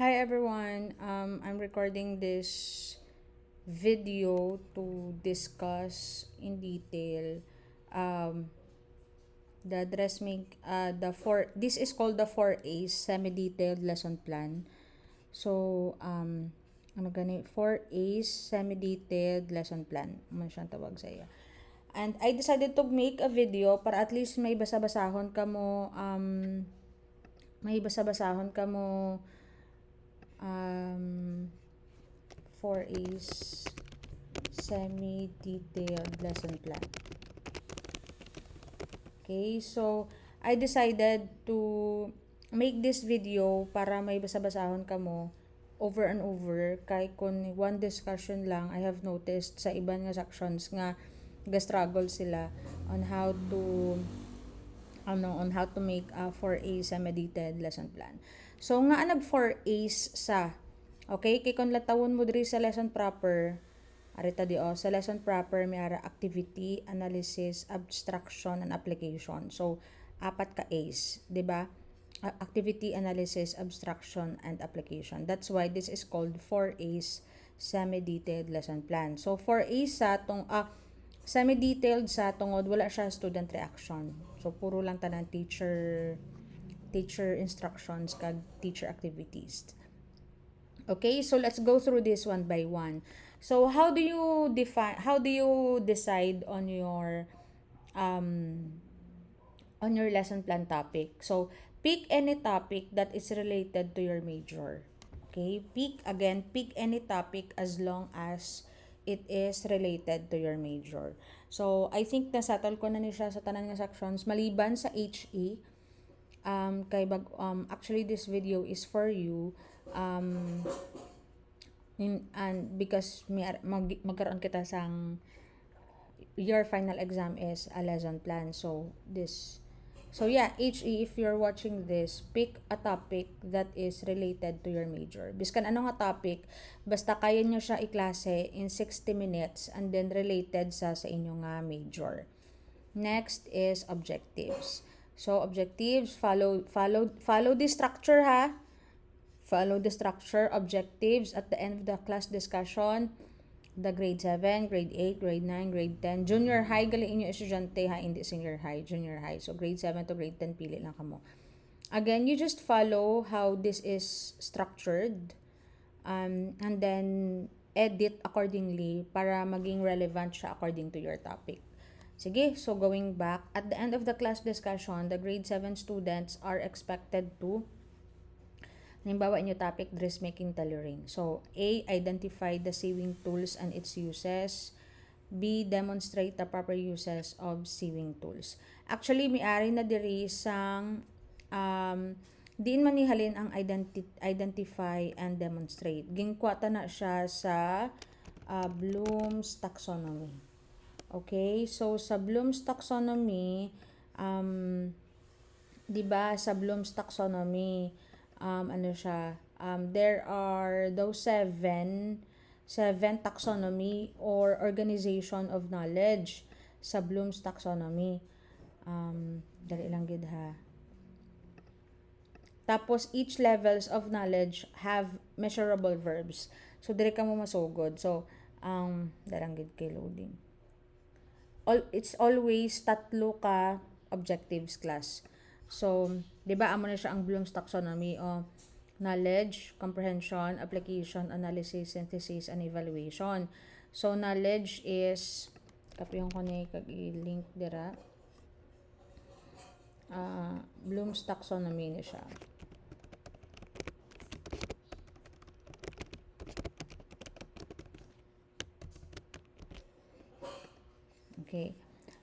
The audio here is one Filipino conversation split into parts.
Hi everyone. I'm recording this video to discuss in detail um, the dressmaking. This is called the 4A's semi-detailed lesson plan. So ano gani 4A's semi-detailed lesson plan. Ano siyang tawag sa iya. And I decided to make a video para at least may basa-basahon ka mo um, 4A's semi-detailed lesson plan. Okay, so I decided to make this video para may basa-basahon ka mo over and over kay kung one discussion lang. I have noticed sa iban nga sections nga ga-struggle sila on how to make a 4A semi-detailed lesson plan. So nga nag 4A's sa okay kay kung latawon mo diri sa lesson proper arita sa lesson proper may ara activity, analysis, abstraction and application. So apat ka A's, di ba? Activity, analysis, abstraction and application. That's why this is called 4A's semi-detailed lesson plan. So 4A's sa tong semi-detailed sa tungod wala siya student reaction. So puro lang tanan teacher instructions kag teacher activities. Okay, so let's go through this one by one. So how do you decide on your lesson plan topic? So pick any topic that is related to your major. Okay, pick any topic as long as it is related to your major. So I think nasatol ko na ni siya sa tanan nga sections maliban sa HE. Actually this video is for you and because magkaroon kita sang your final exam is a lesson plan. So yeah, HE, if you're watching this, pick a topic that is related to your major. Biskan ano nga topic, basta kaya nyo siya iklase in 60 minutes and then related sa inyo nga major. Next is objectives. So objectives, follow the structure ha. Follow the structure, objectives at the end of the class discussion. The grade 7, grade 8, grade 9, grade 10. Junior high, gali inyo estudyante ha, hindi senior high, junior high. So grade 7 to grade 10, pili lang kamo. Again, you just follow how this is structured and then edit accordingly para maging relevant siya according to your topic. Sige, so going back, at the end of the class discussion, the grade 7 students are expected to halimbawa inyo topic, dressmaking tailoring. So, A, identify the sewing tools and its uses. B, demonstrate the proper uses of sewing tools. Actually, may-ari na diri sang diin man nihalin ang identify and demonstrate. Gingkwata na siya sa Bloom's taxonomy. Okay, so sa Bloom's taxonomy, di ba sa Bloom's taxonomy, there are those seven taxonomy or organization of knowledge sa Bloom's taxonomy. Dali lang gid ha. Tapos each levels of knowledge have measurable verbs. So diri ka mo masugod. So darang gid kay loading. It's always tatlo ka objectives class. So, di ba amo na siya ang Bloom's taxonomy o knowledge, comprehension, application, analysis, synthesis, and evaluation. So, knowledge is kapiyong ko ni kag-link dira. Bloom's taxonomy ni siya. Okay.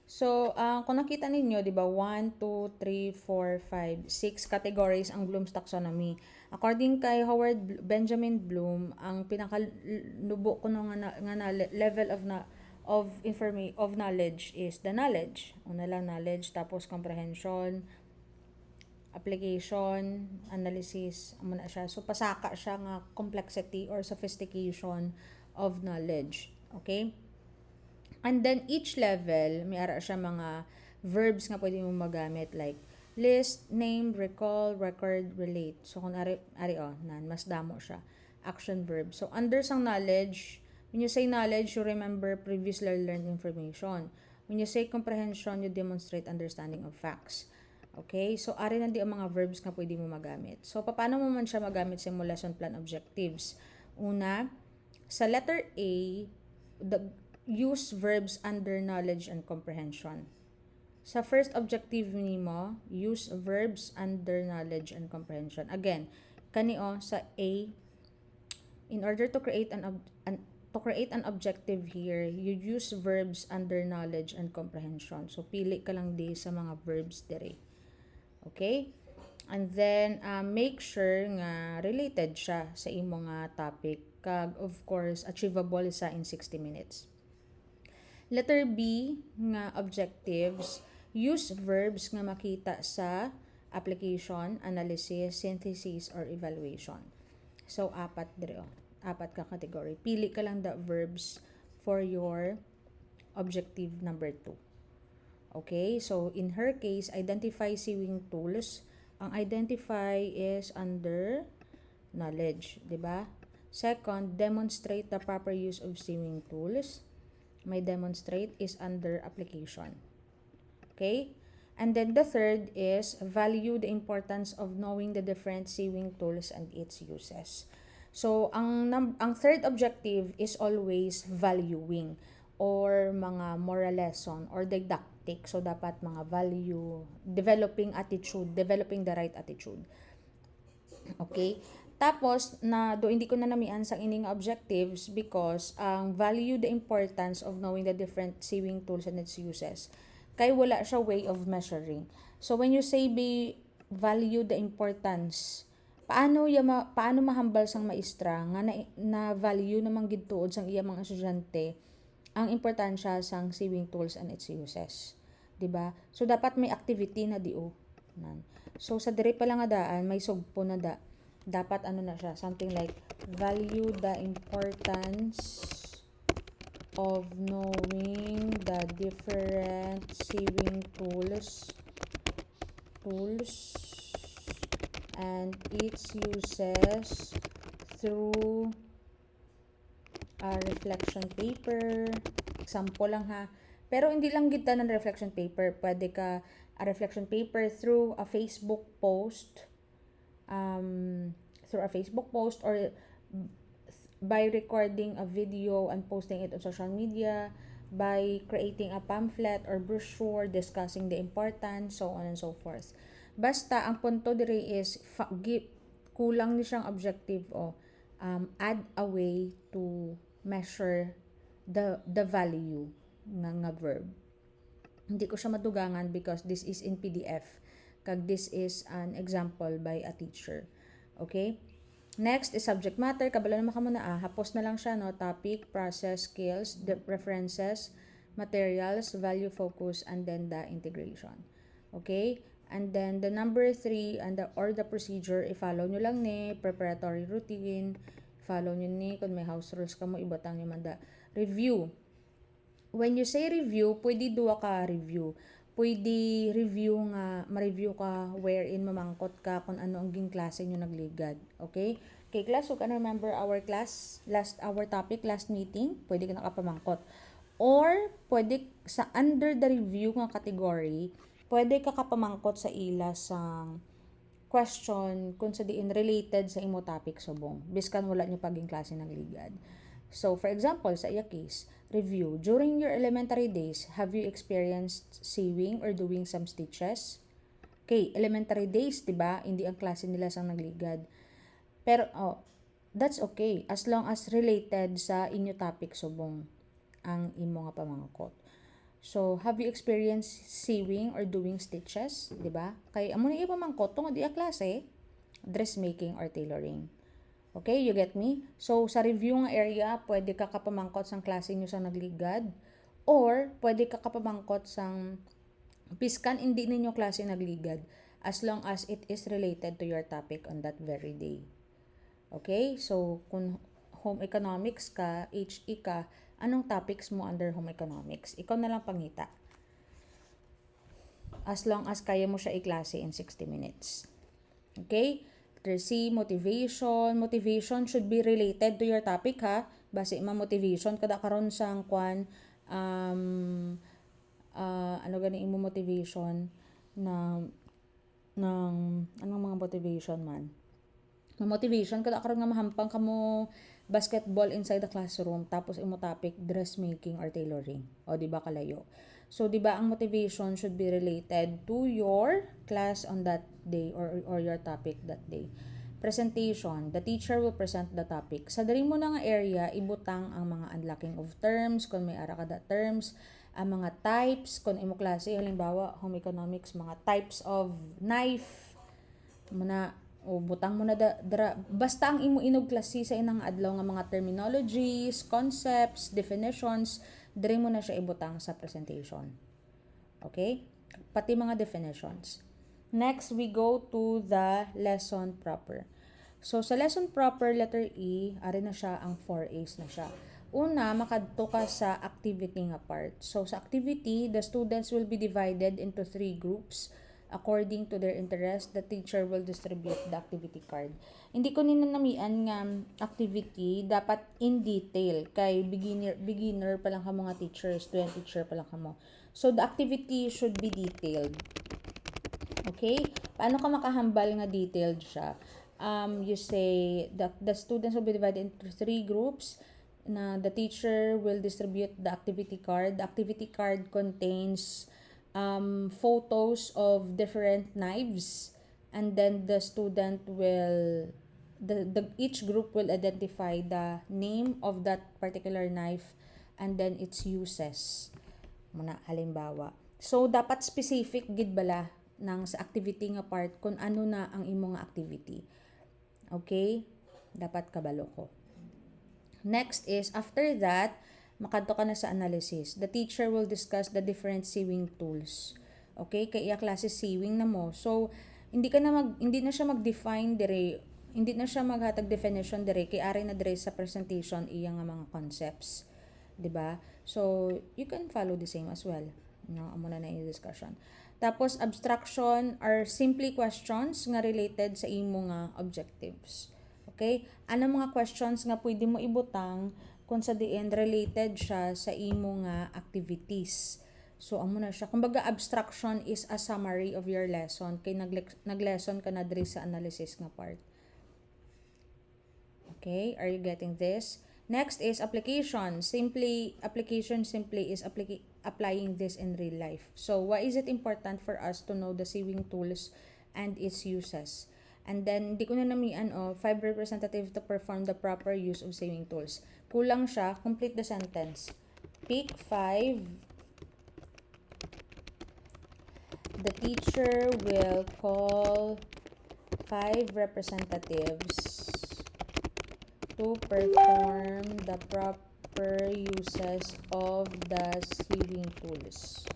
So, kung nakita ninyo, di ba, 1, 2, 3, 4, 5, 6 categories ang Bloom's taxonomy. According kay Howard Benjamin Bloom, ang pinakalubo ko nga level of knowledge is the knowledge. Una lang knowledge, tapos comprehension, application, analysis, amo na siya. So, pasaka siya nga complexity or sophistication of knowledge. Okay? And then each level, may ara siya mga verbs nga pwede mo magamit like List, name, recall, record, relate. So, kung mas damo siya. Action verb. So, under sang knowledge, when you say knowledge, you remember previously learned information. When you say comprehension, you demonstrate understanding of facts. Okay? So, ari na di ang mga verbs na pwede mo magamit. So, paano mo man siya magamit sa imong lesson plan objectives? Una, sa letter A, use verbs under knowledge and comprehension. Sa first objective nimo, use verbs under knowledge and comprehension. Again, kanio sa A, in order to create an objective here, you use verbs under knowledge and comprehension. So pili ka lang di sa mga verbs dire. Okay? And then make sure nga related siya sa imo nga topic, kag of course achievable sa in 60 minutes. Letter B nga objectives, use verbs nga makita sa application, analysis, synthesis, or evaluation. So, apat dire. Apat ka category. Pili ka lang the verbs for your objective number 2. Okay? So, in her case, identify sewing tools. Ang identify is under knowledge. Diba? Second, demonstrate the proper use of sewing tools. May demonstrate is under application. Okay? And then the third is value the importance of knowing the different sewing tools and its uses. So, ang third objective is always valuing or mga moral lesson or didactic. So, dapat mga value, developing the right attitude. Okay? Tapos, hindi ko na namian sa ining objectives because ang value the importance of knowing the different sewing tools and its uses. Kay wala siya way of measuring. So, when you say value the importance, paano mahambal sang maestra nga na value namang gidtuod sang iya mga estudyante ang importansya sang sewing tools and its uses. Diba? So, dapat may activity na dio. So, sa dire pa lang daan, may sugpo na dapat na siya, something like value the importance of knowing the different sewing tools and its uses through a reflection paper. Example lang ha. Pero hindi lang kita ng reflection paper. Pwede ka a reflection paper through a Facebook post, or by recording a video and posting it on social media, by creating a pamphlet or brochure discussing the importance, so on and so forth. Basta, ang punto dire is, kulang ni siyang objective add a way to measure the value nga verb. Hindi ko siya madugangan because this is in PDF. Kag this is an example by a teacher. Okay? Next is subject matter. Kabalo naman ka muna hapos na lang siya, no? Topic, process, skills, the references, materials, value, focus, and then the integration. Okay? And then the number 3 and the procedure, i-follow nyo lang ni preparatory routine. Follow nyo ni kung may house rules ka mo, ibutang nyo man review. When you say review, pwede duwa ka review. Pwede ma-review ka wherein mamangkot ka kung ano ang klase nyo nagligad. Okay? Okay, class, you can remember our topic, last meeting, pwede ka nakapamangkot. Or, pwede sa under the review nga category, pwede ka kapamangkot sa ila sang question kung sa diin related sa imo topic subong. Biskan wala nyo paging klase nagligad. So, for example, sa iya case, review. During your elementary days, have you experienced sewing or doing some stitches? Okay, elementary days, diba? Hindi ang klase nila sang nagligad. Pero, that's okay. As long as related sa inyo topic subong ang imo nga pamangkot. So, have you experienced sewing or doing stitches? Diba? Kay, amo na iya pamangkot, tungod iya klase, dressmaking or tailoring. Okay, you get me? So, sa review nga area, pwede ka kapamangkot sang klase nyo sa nagligad, or pwede ka kapamangkot sang piskan hindi ninyo klase nagligad, as long as it is related to your topic on that very day. Okay, so kung home economics ka, HE ka, anong topics mo under home economics? Ikaw na lang pangita. as long as kaya mo siya i-klase in 60 minutes. Okay? Letter C, motivation. Motivation should be related to your topic, ha? Base motivation kada karon sang kwan ano gani imo motivation na ng anong mga motivation man. Motivation kada karon nga mahampang kamo basketball inside the classroom tapos imo topic dressmaking or tailoring. O di ba kalayo? So di ba ang motivation should be related to your class on that day or your topic that day. Presentation, the teacher will present the topic. Sa diri mo na nga area, ibutang ang mga unlocking of terms, kung may ara kada terms, ang mga types, kung imo klase, halimbawa, home economics, mga types of knife, muna, o butang mo na basta ang imo inog klase sa inang adlaw nga mga terminologies, concepts, definitions, diri mo na siya ibutang sa presentation. Okay? Pati mga definitions. Next, we go to the lesson proper. So, sa lesson proper, letter E, ari na siya, ang 4A's na siya. Una, makadto ka sa activity nga part. So, sa activity, the students will be divided into 3 groups. According to their interest, the teacher will distribute the activity card. Hindi ko ninanamian nga activity, dapat in detail. Kay beginner pa lang ka mga teachers, student teacher pa lang ka mo. So, the activity should be detailed. Okay? Paano ka makahambal nga detailed siya? You say the students will be divided into 3 groups. Na the teacher will distribute the activity card. The activity card contains photos of different knives, and then the student will each group will identify the name of that particular knife and then its uses. Muna halimbawa. So dapat specific gid bala nang sa activity nga part kung ano na ang imo nga activity. Okay? Dapat kabalo ko. Next is, after that, makadto ka na sa analysis. The teacher will discuss the different sewing tools. Okay? Kaya iya klase sewing na mo. So, hindi na siya mag-define dire, hindi na siya maghatag definition dire, kay ari na dire sa presentation iya nga mga concepts. 'Di ba? So, you can follow the same as well. No, amo na yung discussion. Tapos, abstraction are simply questions nga related sa imo nga objectives. Okay? Ano mga questions nga pwede mo ibutang kung sa the end related siya sa imo nga activities. So, amo na siya. Kumbaga, abstraction is a summary of your lesson. Kay nag-lesson ka na diri sa analysis nga part. Okay? Are you getting this? Next is application. Application simply is applying this in real life. So, why is it important for us to know the sewing tools and its uses? And then, di ko na namian 5 representative to perform the proper use of sewing tools. Kulang siya. Complete the sentence. Pick 5. The teacher will call 5 representatives to perform the proper uses of the sewing tools.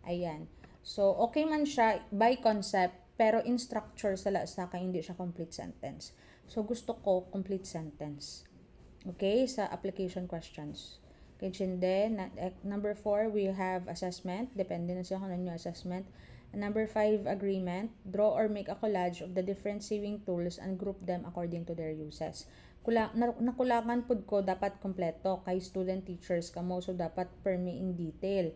Ayan. So, okay man siya by concept, pero in structure sa hindi siya complete sentence. So, gusto ko complete sentence. Okay? Sa application questions. Okay, number 4, we have assessment. Depende na siya kung ano yung assessment. Number 5, agreement. Draw or make a collage of the different sewing tools and group them according to their uses. Nakulangan pud ko dapat kompleto kay student teachers kamo, so dapat permi in detail.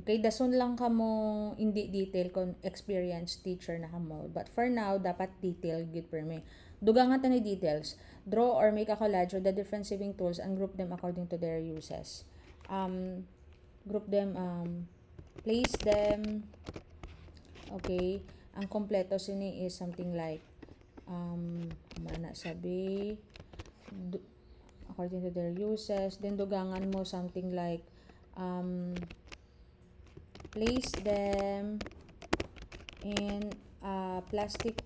Okay, dason lang kamo hindi detail kung experienced teacher na kamo, but for now dapat detail gid permi. Dugangan ta ni details. Draw or make a collage of the different sewing tools and group them according to their uses. Group them, place them. Okay, ang kompleto sini is something like mana sabi according to their uses. Then dugangan mo something like place them in a plastic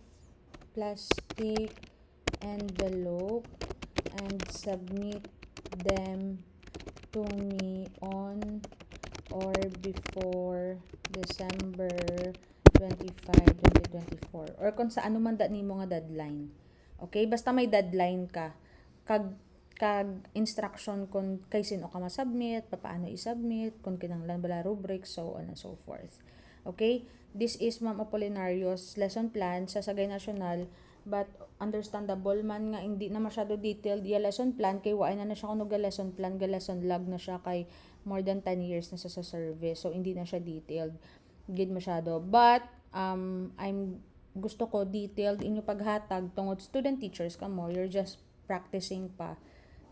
envelope and submit them to me on or before December 25, 2024. Or kung sa ano man nimo nga deadline. Okay? Basta may deadline ka. Kag instruction kung kay sino ka ma-submit, paano i-submit, kung kinahanglan bala rubric, so on and so forth. Okay? This is Ma'am Apollinario's lesson plan sa Sagay National, but understandable man nga hindi na masyado detailed yung lesson plan kay waay na siya kuno ga lesson plan, ga lesson log na siya kay more than 10 years na sa service. So hindi na siya detailed gid masyado. But I'm gusto ko detailed inyo paghatag tungod student teachers ka mo, you're just practicing pa.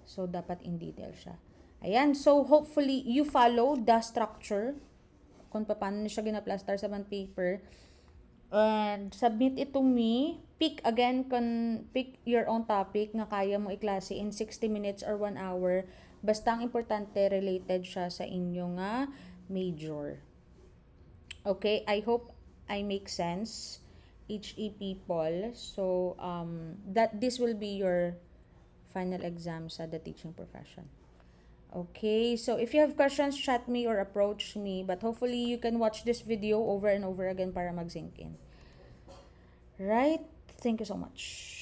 So dapat in detail siya. Ayan, so hopefully you follow the structure kung paano siya gina-plaster sa bond paper. And submit it to me. Pick your own topic nga kaya mo iklase in 60 minutes or 1 hour. Basta ang importante related siya sa inyo nga major. Okay, I hope I make sense, HE people. So that this will be your final exam sa the teaching profession. Okay, so if you have questions, chat me or approach me. But hopefully, you can watch this video over and over again para mag-sink in. Right? Thank you so much.